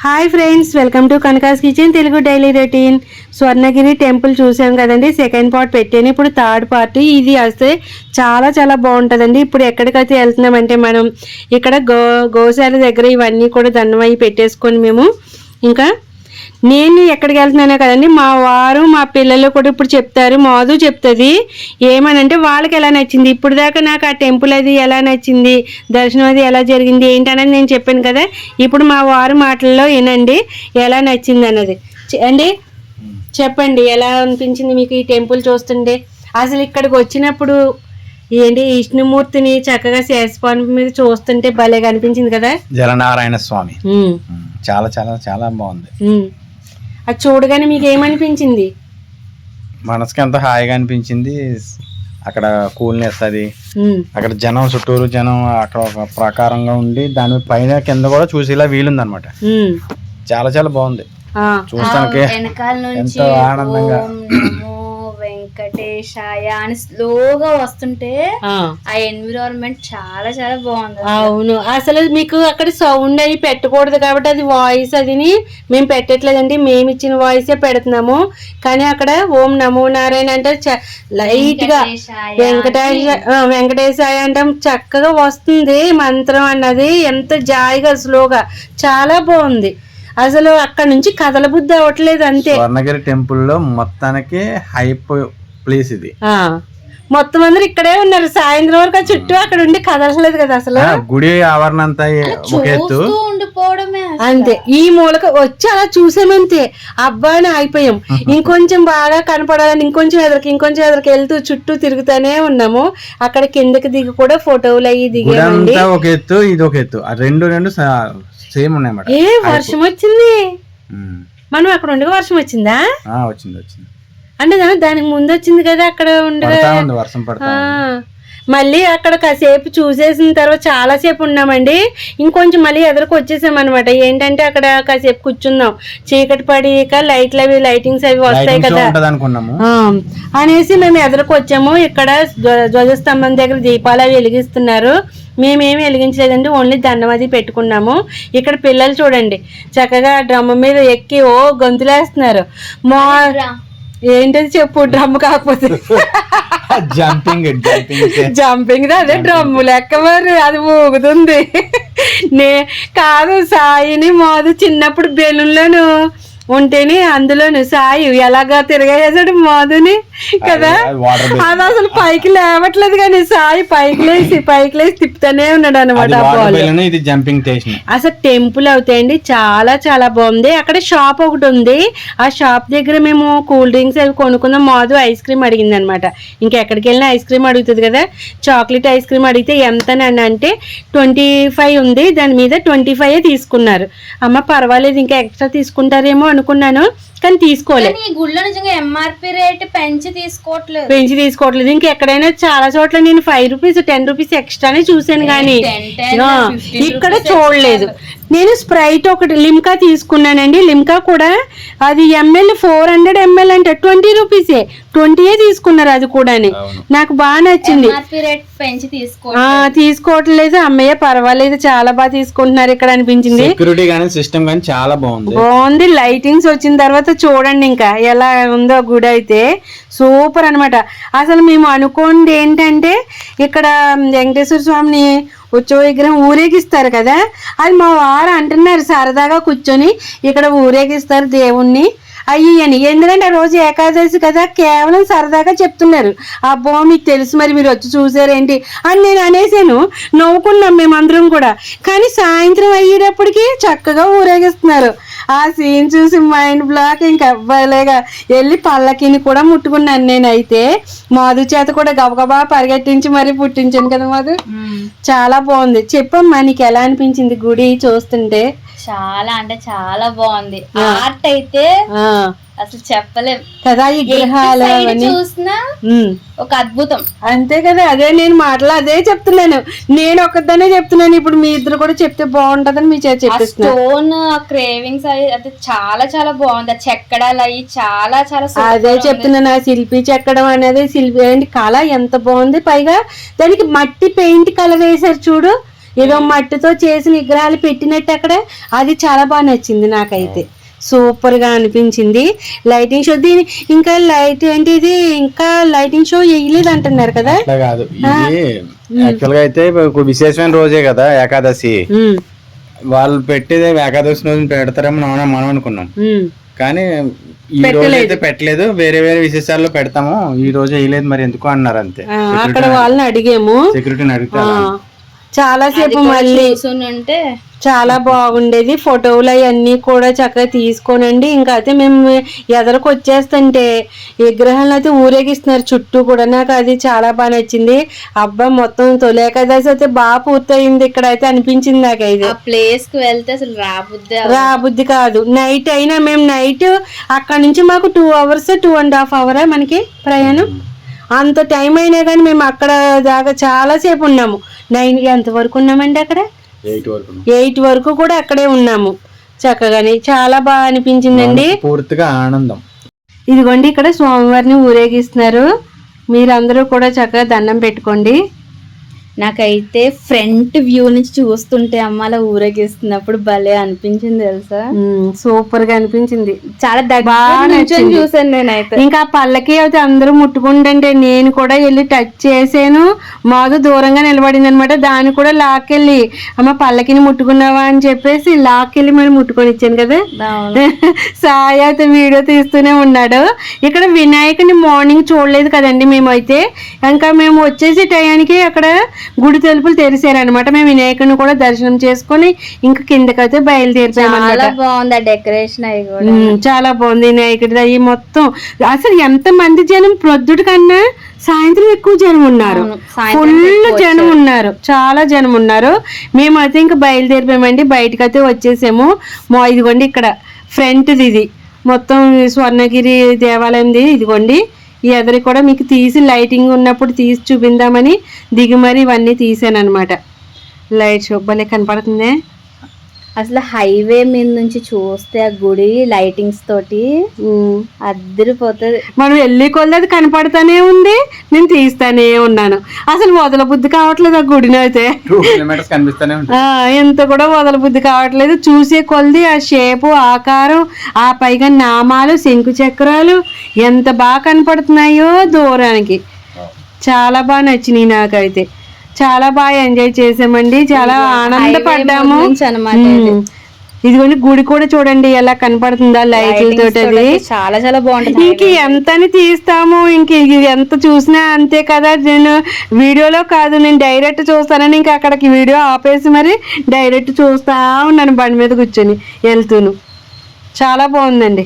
Hi friends, welcome to Kanaka's kitchen Telugu daily routine. Swarnagiri temple చూసాం కదండి, second part పెట్టాను. ఇప్పుడు థర్డ్ పార్ట్ ఇది వస్తే చాలా చాలా బాగుంటుందండి. ఇప్పుడు ఎక్కడికైతే వెళ్తున్నామంటే మనం ఇక్కడ గోశాల దగ్గర ఇవన్నీ కూడా దండమయ్యి పెట్టేసుకొని మేము ఇంకా నేను ఎక్కడికి వెళ్తున్నానో కదండి, మా వారు మా పిల్లలు కూడా ఇప్పుడు చెప్తారు. మాధు చెప్తుంది ఏమనంటే వాళ్ళకి ఎలా నచ్చింది, ఇప్పుడు దాకా నాకు ఆ టెంపుల్ అది ఎలా నచ్చింది, దర్శనం అది ఎలా జరిగింది ఏంటనేది నేను చెప్పాను కదా. ఇప్పుడు మా వారు మాటల్లో వినండి ఎలా నచ్చింది అన్నది. అండి చెప్పండి, ఎలా అనిపించింది మీకు ఈ టెంపుల్ చూస్తుంటే? అసలు ఇక్కడికి వచ్చినప్పుడు ఏంటి విష్ణుమూర్తిని చక్కగా శేషపాను మీద చూస్తుంటే భలేగా అనిపించింది కదా. జలనారాయణ స్వామి చాలా చాలా చాలా బాగుంది. అది చూడగానే మీకు ఏమనిపించింది? మనసుకి ఎంత హాయిగా అనిపించింది. అక్కడ కూల్నెస్ అది, అక్కడ జనం చుట్టూరు జనం అక్కడ ఒక ప్రకారంగా ఉండి దాని పైన కింద కూడా చూసేలా వీలుంది అనమాట. చాలా చాలా బాగుంది చూస్తానికి, ఎంతో ఆనందంగా. వెంకటేశాయ అని స్లోగా వస్తుంటే ఆ ఎన్విరాన్మెంట్ చాలా చాలా బాగుంది. అవును, అసలు మీకు అక్కడ సౌండ్ అవి పెట్టకూడదు కాబట్టి అది వాయిస్ అదిని మేము పెట్టట్లేదండి, మేము ఇచ్చిన వాయిసే పెడుతున్నాము. కానీ అక్కడ ఓం నమో నారాయణ అంటే లైట్ గా వెంకటేశాయ అంటే చక్కగా వస్తుంది మంత్రం అన్నది, ఎంత జాయిగా స్లోగా చాలా బాగుంది. అసలు అక్కడ నుంచి కదల బుద్ధి అవ్వట్లేదు అంతే. స్వర్ణగిరి టెంపుల్ లో మొత్తానికి హైప్ ప్లేస్ ఇది. మొత్తం అందరు ఇక్కడే ఉన్నారు సాయంత్రం వరకు, చుట్టూ అక్కడ ఉండి కదలలేదు కదా అసలు. గుడి ఆవరణ అంతా ఉండిపోవడమే అంతే. ఈ మూలక వచ్చి అలా చూసామంతే, అబ్బా అని ఆగిపోయాం. ఇంకొంచెం బాగా కనపడాలని ఇంకొంచెం ఎదరికి వెళ్తూ చుట్టూ తిరుగుతానే ఉన్నాము. అక్కడ కిందకి దిగి కూడా ఫోటోలు అయ్యి దిగామండి. ఒక ఎత్తు ఇది ఒక ఎత్తు, రెండు సేమ్ ఉన్నాయి. ఏ వర్షం వచ్చింది, మనం అక్కడ ఉండగా వర్షం వచ్చిందా? వచ్చింది అంటే దానికి ముందు వచ్చింది కదా అక్కడ ఉండగా. వర్షం పడతా మళ్ళీ అక్కడ కాసేపు చూసేసిన తర్వాత చాలా సేపు ఉన్నామండి. ఇంకొంచెం మళ్ళీ ఎదురుకు వచ్చేసాం అనమాట. ఏంటంటే అక్కడ కాసేపు కూర్చుందాం, చీకటి పడిక లైటింగ్స్ అవి వస్తాయి కదా అనేసి మేము ఎదురుకు వచ్చాము. ఇక్కడ ధ్వజస్తంభం దగ్గర దీపాలు అవి వెలిగిస్తున్నారు. మేమేమి వెలిగించలేదండి, ఓన్లీ దండం అది పెట్టుకున్నాము. ఇక్కడ పిల్లలు చూడండి చక్కగా డ్రమ్ మీద ఎక్కి ఓ గొంతులేస్తున్నారు. ఏంటది చెప్పు, డ్రమ్ కాకపోతే జంపింగ్ అదే డ్రమ్ము లెక్క, మరి అది ఊగుతుంది. కాదు, సాయిని మోదు చిన్నప్పుడు బెలూన్లోను ఉంటేనే అందులోను సాయి ఎలాగా తిరగేసాడు మోదుని కదా, అది అసలు పైకి లేవట్లేదు కానీ సాయి పైకి లేసి తిప్పుతానే ఉన్నాడు అనమాట. అసలు టెంపుల్ అవుతాయండి, చాలా చాలా బాగుంది. అక్కడ షాప్ ఒకటి ఉంది, ఆ షాప్ దగ్గర మేము కూల్ డ్రింక్స్ అవి కొనుక్కున్నాం. మోదు ఐస్ క్రీమ్ అడిగింది అనమాట. ఇంకెక్కడికి వెళ్ళినా ఐస్ క్రీమ్ అడుగుతుంది కదా. చాక్లెట్ ఐస్ క్రీమ్ అడిగితే ఎంతనని అంటే 25 ఉంది, దాని మీద 25 తీసుకున్నారు. అమ్మ పర్వాలేదు ఇంకా ఎక్స్ట్రా తీసుకుంటారేమో అనుకున్నాను, కానీ తీసుకోలేదు. గుళ్ళో నిజంగా ఎంఆర్పి రేట్ పెంచి తీసుకోవట్లేదు. ఇంకెక్కడైనా చాలా చోట్ల నేను 5 రూపీస్ 10 రూపీస్ ఎక్స్ట్రానే చూసాను కానీ ఇక్కడ చూడలేదు. నేను స్ప్రైట్ ఒకటి లిమ్కా తీసుకున్నానండి. లిమ్కా కూడా అది ఎంఎల్ 400 ml అంటే 20 రూపీసే, 20 తీసుకున్నారు. అది కూడా నాకు బాగా నచ్చింది. తీసుకోవట్లేదు అమ్మయ్య, పర్వాలేదు చాలా బాగా తీసుకుంటున్నారు ఇక్కడ అనిపించింది. చాలా బాగుంది. లైటింగ్స్ వచ్చిన తర్వాత చూడండి ఇంకా ఎలా ఉందో గుడి అయితే సూపర్ అనమాట. అసలు మేము అనుకోండి ఏంటంటే ఇక్కడ వెంకటేశ్వర స్వామిని ఉత్సవ విగ్రహం ఊరేగిస్తారు కదా, అది మా వారు అంటున్నారు సరదాగా కూర్చొని ఇక్కడ ఊరేగిస్తారు దేవుణ్ణి అయ్యని. ఎందుకంటే ఆ రోజు ఏకాదశి కదా, కేవలం సరదాగా చెప్తున్నారు. అబ్బో మీకు తెలుసు మరి మీరు వచ్చి చూసారేంటి అని నేను అనేసాను. నవ్వుకున్నాం మేమందరం కూడా. కానీ సాయంత్రం అయ్యేటప్పటికి చక్కగా ఊరేగిస్తున్నారు. ఆ సీన్ చూసి మైండ్ బ్లాక్. ఇంకా అవ్వలేగా వెళ్ళి పల్లకిని కూడా ముట్టుకున్నాను నేనైతే. మాధు చేత కూడా గబగబా పరిగెట్టించి మరీ పుట్టించాను కదా మాధు. చాలా బాగుంది. చెప్పమ్మా నీకు ఎలా అనిపించింది గుడి చూస్తుంటే? చాలా అంటే చాలా బాగుంది. ఆర్ట్ అయితే అసలు చెప్పలేం కదా, ఈ గ్రహాలు చూసినా ఒక అద్భుతం. అంతే కదా, అదే నేను మాటలు అదే చెప్తున్నాను. నేను ఒక్కదానే చెప్తున్నాను, ఇప్పుడు మీ ఇద్దరు కూడా చెప్తే బాగుంటదని మీ చేత చెప్పేస్తున్నా. స్టోన్ క్రేవింగ్స్ అయితే చాలా చాలా బాగుంది. చెక్కడాలు అవి చాలా చాలా అదే చెప్తున్నాను. ఆ శిల్పి చెక్కడం అనేది శిల్పి కళ ఎంత బాగుంది. పైగా దానికి మట్టి పెయింట్ కలర్ వేసారు చూడు, ఏదో మట్టితో చేసిన విగ్రహాలు పెట్టినట్టు అక్కడ, అది చాలా బాగా నచ్చింది నాకైతే. సూపర్ గా అనిపించింది. లైటింగ్ షో దీని ఇంకా లైట్ ఏంటి ఇది, ఇంకా లైటింగ్ షో వేయలేదు అంటున్నారు కదా. అట్లా కాదు, ఇది యాక్చువల్ గా అయితే ఒక విశేషమైన రోజే కదా ఏకాదశి, వాళ్ళు పెట్టేది ఏకాదశి రోజు పెడతారేమో మనం అనుకున్నాం, కానీ ఈ రోజు అయితే పెట్టలేదు, వేరే వేరే విశేషాల్లో పెడతాము, ఈ రోజు వేయలేదు మరి ఎందుకు అన్నారు అంతే. అక్కడ వాళ్ళని అడిగాము, సెక్యూరిటీని అడిగితే చాలా సేపు మళ్ళీ అంటే చాలా బాగుండేది. ఫోటోలు అవన్నీ కూడా చక్కగా తీసుకోనండి. ఇంకా అయితే మేము ఎదరకు వచ్చేస్తుంటే విగ్రహాలను అయితే ఊరేగిస్తున్నారు చుట్టూ కూడా, నాకు అది చాలా బాగా నచ్చింది. అబ్బా మొత్తం తొలి ఏకాదశి అయితే బాగా పూర్తయింది ఇక్కడ అయితే అనిపించింది నాకు. అయితే ఆ ప్లేస్ కి వెళ్తే అసలు రాబుద్ది కాదు. నైట్ అయినా మేము నైట్ అక్కడ నుంచి మాకు 2 hours 2.5 hours మనకి ప్రయాణం. అంత టైం అయినా కానీ మేము అక్కడ దాకా చాలా సేపు ఉన్నాము. 9 ఎంతవరకు ఉన్నామండి అక్కడ, 8 వరకు కూడా అక్కడే ఉన్నాము చక్కగాని. చాలా బాగా అనిపించిందండి, పూర్తిగా ఆనందం. ఇదిగోండి ఇక్కడ స్వామివారిని ఊరేగిస్తున్నారు, మీరందరూ కూడా చక్కగా దండం పెట్టుకోండి. నాకైతే ఫ్రంట్ వ్యూ నుంచి చూస్తుంటే అమ్మ అలా ఊరేగిస్తున్నప్పుడు భలే అనిపించింది తెలుసా. సూపర్ గా అనిపించింది, చాలా దగ్గర చూసాను నేనైతే. ఇంకా పల్లకి అయితే అందరూ ముట్టుకుంటుంటే నేను కూడా వెళ్ళి టచ్ చేసాను. మాధు దూరంగా నిలబడింది అనమాట, దాన్ని కూడా లాక్కెళ్ళి అమ్మ పల్లకిని ముట్టుకున్నావా అని చెప్పేసి లాక్కెళ్ళి మరి ముట్టుకొని ఇచ్చాను కదా. సాయి అయితే వీడియో తీస్తూనే ఉన్నాడు. ఇక్కడ వినాయకుని మార్నింగ్ చూడలేదు కదండి మేమైతే, ఇంకా మేము వచ్చేసి టయానికి అక్కడ గుడి తలుపులు తెరిసారనమాట. మేము వినాయకుడిని కూడా దర్శనం చేసుకుని ఇంకా కిందకైతే బయలుదేరిపోయాం. చాలా బాగుంది డెకరేషన్ అవి కూడా, చాలా బాగుంది వినాయకుడి అవి మొత్తం. అసలు ఎంత మంది జనం, ప్రొద్దుటి కన్నా సాయంత్రం ఎక్కువ జనం ఉన్నారు, ఫుల్ జనం ఉన్నారు, చాలా జనం ఉన్నారు. మేమైతే ఇంకా బయలుదేరిపోయామండి, బయటకైతే వచ్చేసాము. ఇదిగోండి ఇక్కడ ఫ్రంట్ది ఇది మొత్తం స్వర్ణగిరి దేవాలయంది. ఇదిగోండి ఈ ఎదరి కూడా మీకు తీసి లైటింగ్ ఉన్నప్పుడు తీసి చూపిందామని దిగి మరి ఇవన్నీ తీసాను అనమాట. లైట్ షో భలే కనపడుతుంది. అసలు హైవే మీద నుంచి చూస్తే ఆ గుడి లైటింగ్స్ తోటి అద్దరిపోతుంది. మనం వెళ్ళి కొద్ది అది కనపడతానే ఉంది, నేను తీస్తానే ఉన్నాను. అసలు వదల బుద్ధి కావట్లేదు ఆ గుడిని అయితే, ఎంత కూడా వదల బుద్ధి కావట్లేదు. చూసే కొద్ది ఆ షేపు, ఆకారం, ఆ పైగా నామాలు, శంకు చక్రాలు ఎంత బాగా కనపడుతున్నాయో దూరానికి. చాలా బాగా నచ్చినాయి నాకైతే, చాలా బాగా ఎంజాయ్ చేసామండి, చాలా ఆనందపడ్డాము ఇదిగోండి గుడి కూడా చూడండి ఎలా కనపడుతుందా లైట్లతో. చాలా చాలా బాగుంటుంది. ఇంక ఎంతని తీస్తాము, ఇంక ఎంత చూసినా అంతే కదా. నేను వీడియోలో కాదు, నేను డైరెక్ట్ చూస్తానని ఇంకా అక్కడికి వీడియో ఆపేసి మరి డైరెక్ట్ చూస్తా ఉన్నాను బండి మీద కూర్చొని వెళ్తూను. చాలా బాగుందండి.